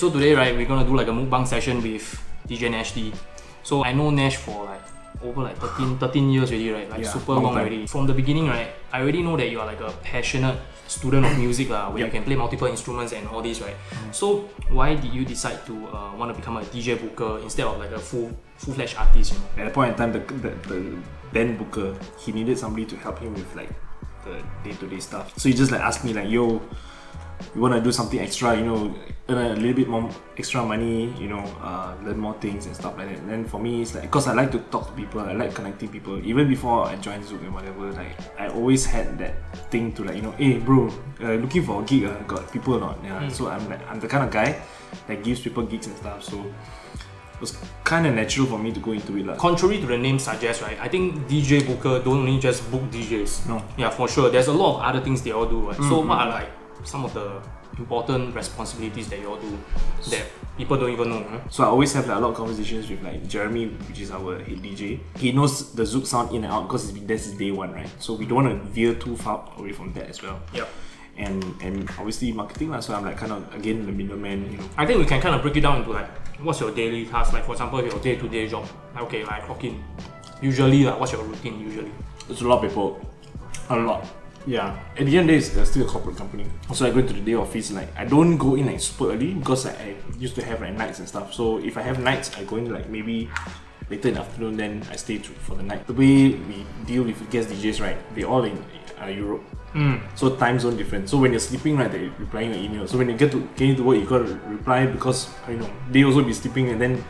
so today, right, we're gonna do like a mukbang session with DJ NASHD. So I know Nash for like over like 13 years already, right? Like super long already. From the beginning, right, I already know that you are like a passionate student of music where you can play multiple instruments and all this, right? So why did you decide to want to become a DJ booker instead of like a full-fledged artist? At that point in time, the band booker, he needed somebody to help him with like the day-to-day stuff. So he just like asked me like, yo, you want to do something extra, you know, earn a little bit more extra money, you know, learn more things and stuff like that. And then for me, it's like, because I like to talk to people, I like connecting people. Even before I joined Zoom and whatever, like, I always had that thing to like, you know, hey bro, looking for a gig, got people or not? Yeah. So I'm the kind of guy that gives people gigs and stuff. So it was kind of natural for me to go into it. Contrary to the name suggests, right, I think DJ booker don't only just book DJs. No. Yeah, for sure. There's a lot of other things they all do, right? So what are like some of the important responsibilities that you all do that people don't even know? Huh? So I always have like, a lot of conversations with like Jeremy, which is our head DJ. He knows the Zouk sound in and out because he's been there since day one, right? So we don't want to veer too far away from that as well. Yep. And obviously marketing, so I'm like kind of again the middleman, you know. I think we can kind of break it down into like what's your daily task, like for example your day-to-day job. Like, okay, like clock in. Usually, like what's your routine usually? There's a lot of people, a lot. Yeah. At the end of the day, it's still a corporate company. So I go into the day office, like I don't go in like super early because like, I used to have like nights and stuff. So if I have nights, I go in like maybe later in the afternoon, then I stay for the night. The way we deal with guest DJs, right? They all in Europe. So time zone different. So when you're sleeping, right, they're replying your email. So when you get into work, you gotta reply because you know they also be sleeping, and then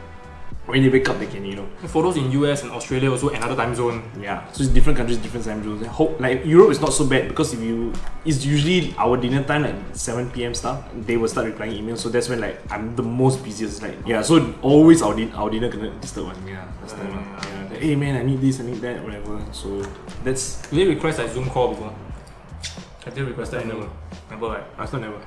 when they wake up, they can, you know. For those in US and Australia, also another time zone. Yeah, so it's different countries, different time zones. Like Europe is not so bad because it's usually our dinner time, like 7 p.m. stuff. They will start replying emails, so that's when like I'm the most busiest. Like yeah, so always our dinner gonna disturb one. Yeah, that's time. Yeah, like, hey man, I need this, I need that, whatever. So that's. Did they request a Zoom call before? I did request that. Never. Never, right? I still never.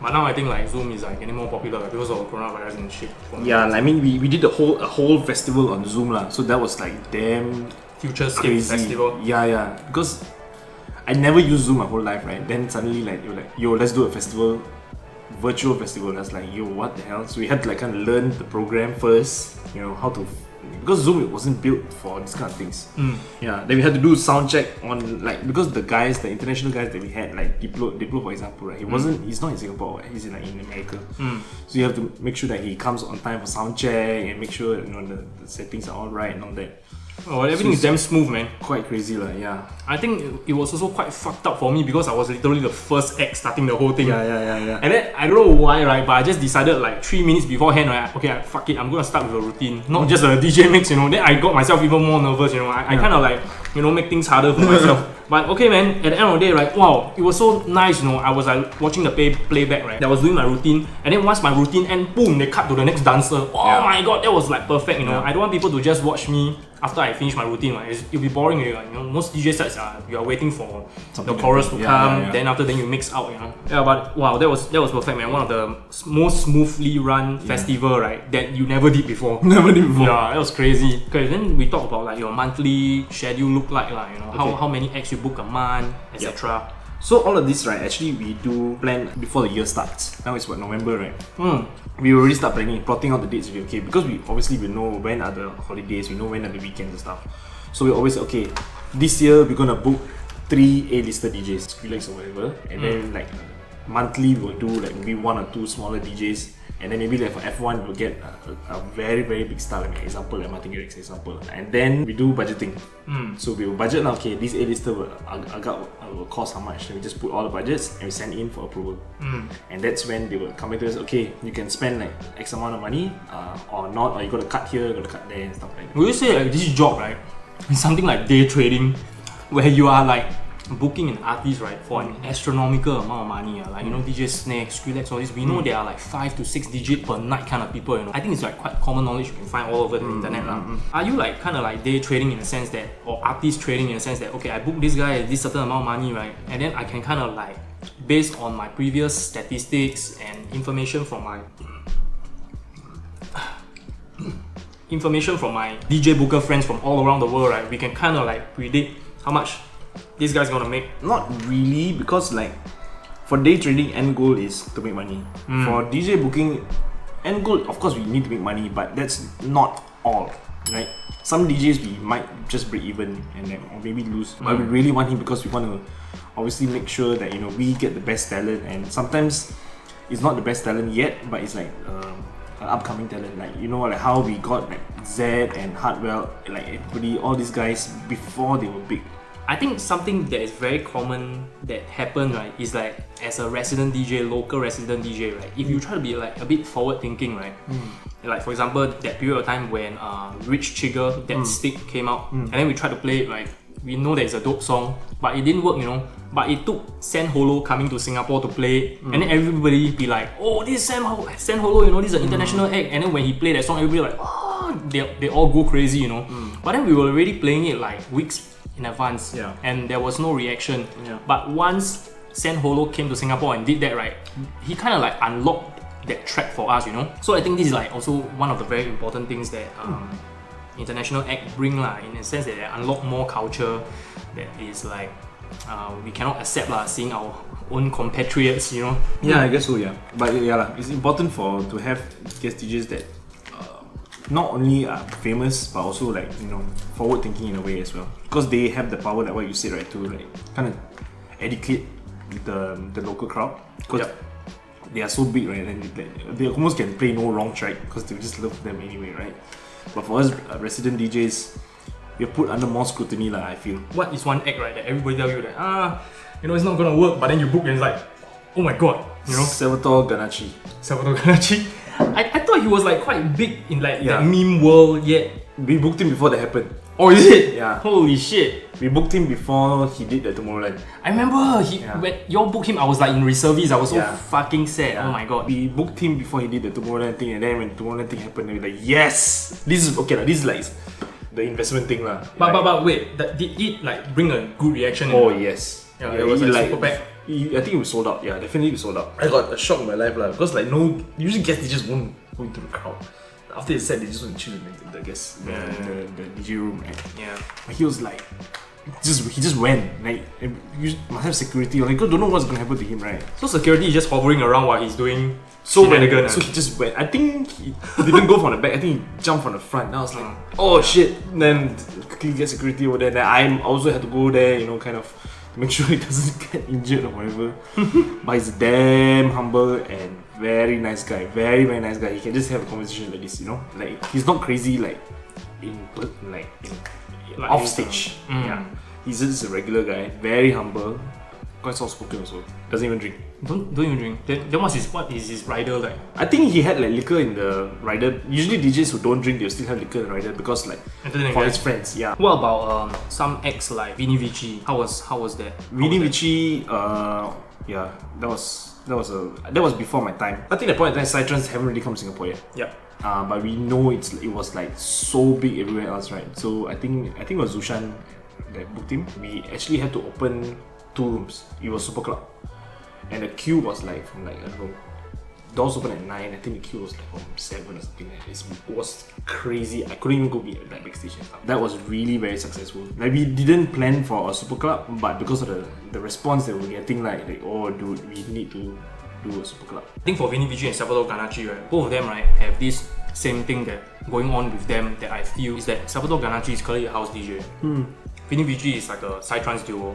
But now I think like Zoom is like getting more popular because of coronavirus and shit. Yeah, I mean we did a whole festival on Zoom lah. So that was like damn Phuturescapes festival. Yeah, because I never used Zoom my whole life, right? Then suddenly like you're like, yo, let's do a festival, virtual festival. That's like, yo, what the hell? So we had to like kind of learn the program first, you know, how to. Because Zoom, it wasn't built for this kind of things. Yeah, then we had to do sound check on like, because the international guys that we had, like Diplo for example, right? He's not in Singapore, right? He's in America. So you have to make sure that he comes on time for sound check and make sure you know the settings are all right and all that. Oh, everything is damn smooth, man. Quite crazy, yeah. I think it was also quite fucked up for me because I was literally the first act starting the whole thing. Yeah. And then I don't know why, right? But I just decided like 3 minutes beforehand, right? Okay, fuck it, I'm gonna start with a routine, not just a DJ mix, you know. Then I got myself even more nervous, you know. I kind of like, you know, make things harder for myself. But okay, man. At the end of the day, right? Wow, it was so nice, you know. I was like watching the playback, right? I was doing my routine, and then once my routine end, boom, they cut to the next dancer. Oh my god, that was like perfect, you know. I don't want people to just watch me after I finish my routine, right? It'll be boring, you know. Most DJ sets you are waiting for the chorus to come, then after then you mix out, you know. Yeah, but wow, that was perfect, man. One of the most smoothly run festival, right? That you never did before. Never did before. Yeah, that was crazy. Okay, then we talk about like your monthly schedule look like, you know, how many acts you book a month, etc. So all of this, right, actually we do plan before the year starts. Now it's what, November, right? We already start planning, plotting out the dates, okay, because we know when are the holidays, we know when are the weekends and stuff. So we always say, okay, this year we're gonna book 3 A-listed DJs, Skrillex or whatever, and then like monthly we'll do like maybe 1 or 2 smaller DJs, and then maybe like for F1 we'll get a very very big star, like example like Martin Garrix example, and then we do budgeting. So we will budget now, okay, this A-lister will cost how much, then we just put all the budgets and we send in for approval. And that's when they will come back to us, okay, you can spend like X amount of money or not, or you gotta cut here, you gotta cut there and stuff like that. Will you say like this job, right, is something like day trading, where you are like booking an artist, right, for an astronomical amount of money, like, you know, DJ Snake, Skrillex, all this, we know there are like 5 to 6 digit per night kind of people, you know. I think it's like quite common knowledge you can find all over the internet. Are you like kind of like day trading in a sense that, or artist trading in a sense that, okay, I book this guy at this certain amount of money, right, and then I can kind of like, based on my previous statistics and information from my DJ booker friends from all around the world, right, we can kind of like predict how much this guy's gonna make? Not really, because like For day trading, end goal is to make money. For DJ booking, end goal, of course, we need to make money, but that's not all, right? Some DJs we might just break even and then or maybe lose, but we really want him because we want to obviously make sure that we get the best talent, and sometimes it's not the best talent yet, but it's like an upcoming talent, like like how we got like Zed and Hartwell, like everybody, all these guys before they were big. I think something that is very common that happened, right, is like as a resident DJ, local resident DJ, right, if you try to be like a bit forward thinking, right, like for example that period of time when Rich Trigger, that stick came out, and then we tried to play it, like we know that it's a dope song, but it didn't work, but it took San Holo coming to Singapore to play it, and then everybody be like, oh, this is San Holo, this is an international act, and then when he played that song, everybody like, oh, they all go crazy, but then we were already playing it like weeks in advance, and there was no reaction. But once San Holo came to Singapore and did that, right, he kind of like unlocked that track for us, So I think this is like also one of the very important things that international act bring in a sense that they unlock more culture that is like we cannot accept seeing our own compatriots, Yeah, I guess so. Yeah, but it's important to have guest DJs that not only are famous but also like forward thinking in a way as well, because they have the power, like what you said, right, to like kind of educate the local crowd, because they are so big, right, and they almost can play no wrong track because they just love them anyway, right. But for us resident DJs, we're put under more scrutiny, I feel. What is one act, right, that everybody tell you that it's not gonna work, but then you book and it's like, oh my god, Salvatore Gunna. I thought he was like quite big in like the meme world, yet we booked him before that happened. Oh, is it? Yeah. Holy shit. We booked him before he did the Tomorrowland. I remember when y'all booked him, I was like in reservice. I was so fucking sad. Oh my god. We booked him before he did the Tomorrowland thing, and then when the Tomorrowland thing happened, we were like, yes! This is okay, this is like the investment thing. But wait, did it like bring a good reaction? Oh, yes. Yeah, it was like super packed. I think it was sold out. Yeah, definitely it was sold out. I got a shock in my life because usually guests just won't go into the crowd. After the set, they just want to chill in the the DJ room. Right? Yeah. But he was like, he just went. Like, you must have security. Like, don't know what's gonna happen to him, right? So security is just hovering around while he's doing so he just went. I think he didn't go from the back. I think he jumped from the front. And I was like, oh shit! And then quickly get security over there. Then I also had to go there, kind of to make sure he doesn't get injured or whatever. But he's damn humble and very nice guy. Very, very nice guy. He can just have a conversation like this, Like, he's not crazy like off stage. Yeah. He's just a regular guy. Very humble. Quite soft spoken also. Doesn't even drink. Don't even drink. Then what is his rider like? I think he had like liquor in the rider. Usually DJs who don't drink, they'll still have liquor in the rider because like for his friends. Yeah. What about some acts like Vinny Vici? How was that? Vinny Vici, yeah, that was before my time. I think at that point in time, Psytrance haven't really come to Singapore yet. Yep. But we know it was like so big everywhere else, right? So I think it was Zushan that booked him. We actually had to open 2 rooms. It was Super Club, and the queue was like from like, I don't know, doors open at 9. I think the queue was like from 7 or something like this. It was crazy. I couldn't even go be like backstage and stuff. That was really very successful. Like, we didn't plan for a Super Club, but because of the response that we were getting, like oh dude, we need to do a Super Club. I think for Vinny Vici and Salvatore Ganacci, right, both of them, right, have this same thing that going on with them that I feel is that Salvatore Ganacci is clearly a house DJ. Vinny Vici is like a psytrance duo,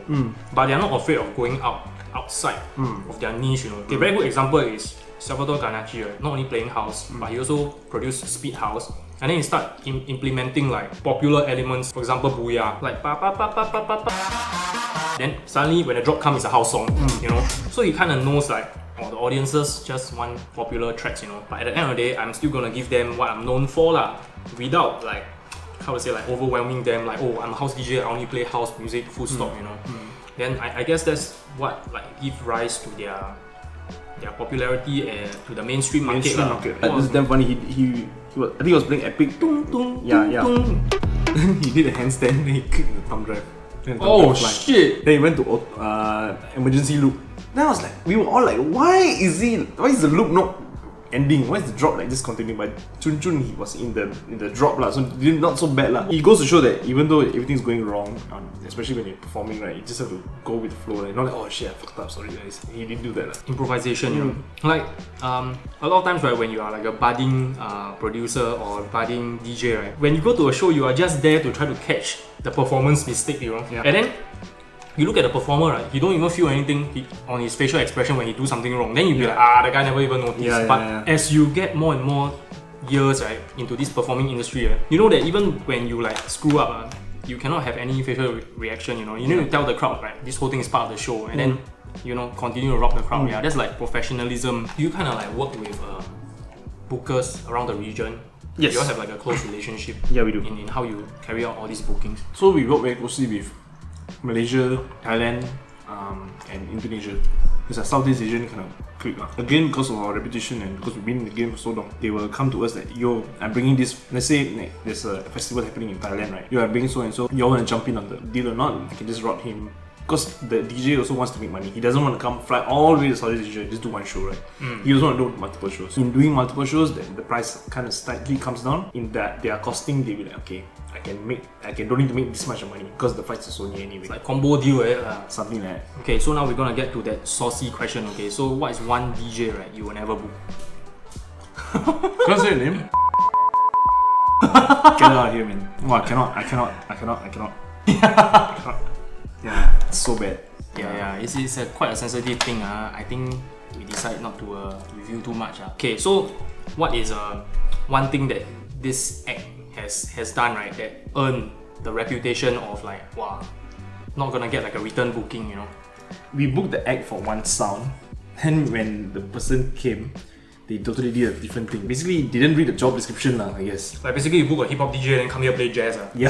but they are not afraid of going outside of their niche. A very good example is Salvatore Ganacci, right? Not only playing house, but he also produced speed house, and then he start implementing like popular elements. For example, Booyah, like pa pa pa pa pa pa pa. Then suddenly when the drop comes, it's a house song, So he kind of knows like, the audiences just want popular tracks, But at the end of the day, I'm still gonna give them what I'm known for, without like, how to say, like overwhelming them, like, oh, I'm a house DJ, I only play house music, full stop, Then I guess that's what like give rise to their popularity and to the mainstream market. It's damn funny. He was, I think he was playing Epic. Yeah. He did a handstand, then he kicked the thumb drive. Oh shit! Then he went to emergency loop. Then I was like, we were all like, why is the loop not ending. Why is the drop like just continuing? But Chun Chun, he was in the drop lah, so not so bad lah. It goes to show that even though everything's going wrong, especially when you're performing, right, you just have to go with the flow. Like, not like, oh shit, I fucked up, sorry guys. He didn't do that lah. Improvisation, you know. Like a lot of times, right, when you are like a budding producer or budding DJ, right, when you go to a show, you are just there to try to catch the performance mistake, you know. Yeah. And then you look at the performer, right? You don't even feel anything on his facial expression when he do something wrong. Then you be like, the guy never even noticed. But as you get more and more years, right, into this performing industry, right, you know that even when you like screw up, you cannot have any facial reaction. You know, you need to tell the crowd, right, this whole thing is part of the show, and then you know continue to rock the crowd. Yeah, that's like professionalism. You kind of like work with bookers around the region. Yes. You all have like a close relationship. Yeah, we do. In how you carry out all these bookings. So we work very closely with Malaysia, Thailand, and Indonesia. It's a Southeast Asian kind of clique. Again, because of our reputation and because we've been in the game for so long, they will come to us like, yo, I'm bringing this. Let's say like, there's a festival happening in Thailand, right? Yo, I'm bringing so and so. You all want to jump in on the deal or not? You can just rock him. Because the DJ also wants to make money. He doesn't want to come fly all the way to Southeast Asia, just do one show, right? He also want to do multiple shows. In doing multiple shows, the price kind of slightly comes down. In that they are costing, they will like, okay, I don't need to make this much money because the flights are so near anyway. It's like combo deal, right? Something like that. Okay, so now we're gonna get to that saucy question. Okay, so what is one DJ, right, you will never book? Can I say your name? Get out of here, man. Oh, I cannot. Yeah, it's so bad. Yeah, it's quite a sensitive thing. I think we decide not to review too much. Okay, so what is one thing that this act has done, right, that earned the reputation of like, wow, not gonna get like a return booking, you know? We booked the act for one sound, and when the person came, they totally did a different thing. Basically, they didn't read the job description, I guess. Like basically, you book a hip hop DJ and then come here play jazz. Yeah.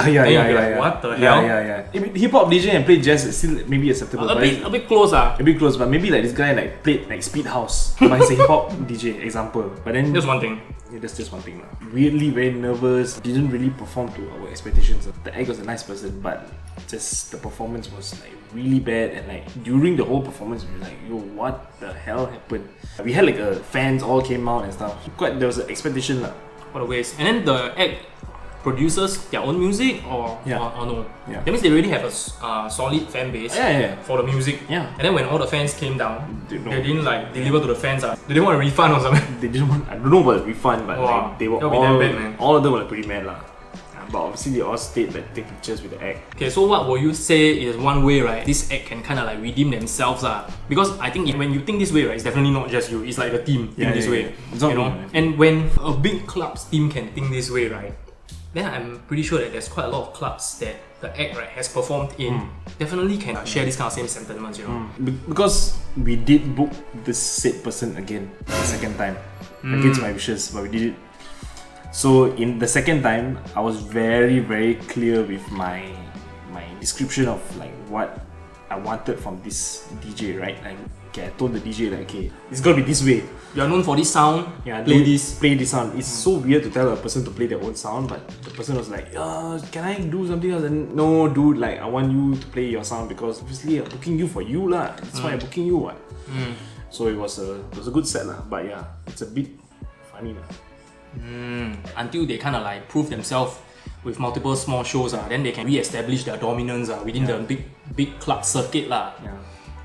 What the hell? Yeah. Hip hop DJ and play jazz is still maybe acceptable. A bit close. A bit close, but maybe like this guy like played like Speed House, but he's a hip hop DJ example. But then that's one thing. Yeah, that's just one thing. Weirdly, very nervous. Didn't really perform to our expectations. The act was a nice person, but just the performance was like really bad. And like during the whole performance, we were like, yo, what the hell happened? We had like fans all came out and stuff. There was an expectation lah. What a waste. And then the act produces their own music or no? Yeah. That means they already have a solid fan base for the music. Yeah. And then when all the fans came down, they didn't like deliver to the fans. They didn't want a refund or something. They didn't want. I don't know about the refund, but like, they were all of them were like, pretty mad lah. But obviously they all stayed like take pictures with the act. Okay, so what will you say is one way, right, this act can kind of like redeem themselves, because I think when you think this way, right, it's definitely not just you. It's like the team think this way, you know. And when a big club's team can think this way, right, then I'm pretty sure that there's quite a lot of clubs that the act, right, has performed in definitely can share this kind of same sentiments, you know. Because we did book this said person again the second time against my wishes, but we did it. So in the second time, I was very, very clear with my description of like what I wanted from this DJ, right? Like, okay, I told the DJ like, okay, it's gonna be this way. You are known for this sound. Yeah, play this sound. It's so weird to tell a person to play their own sound, but the person was like, can I do something else? And no, dude, like I want you to play your sound because obviously I'm booking you for you lah. That's why I'm booking you, what? So it was a good set lah. But yeah, it's a bit funny lah. Until they kind of like prove themselves with multiple small shows, then they can re-establish their dominance within the big club circuit lah.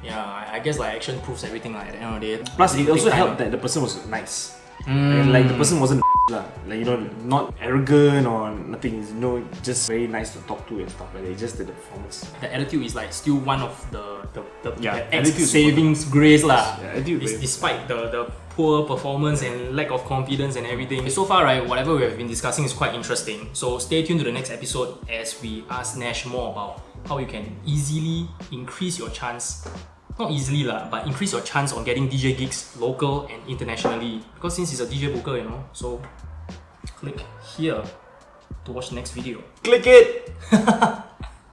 Yeah, I guess like action proves everything like at the end of the day. Plus, it also helped that the person was nice. Like the person wasn't lah, like, you know, not arrogant or nothing. You know, just very nice to talk to and stuff. Like, just the performance. The attitude is like still one of the attitude savings grace lah. Yeah, despite the poor performance and lack of confidence and everything. So far, right, whatever we have been discussing is quite interesting. So stay tuned to the next episode as we ask Nash more about how you can easily increase your chance. Not easily lah, but increase your chance on getting DJ gigs local and internationally. Because since he's a DJ booker, you know, so click here to watch the next video. Click it!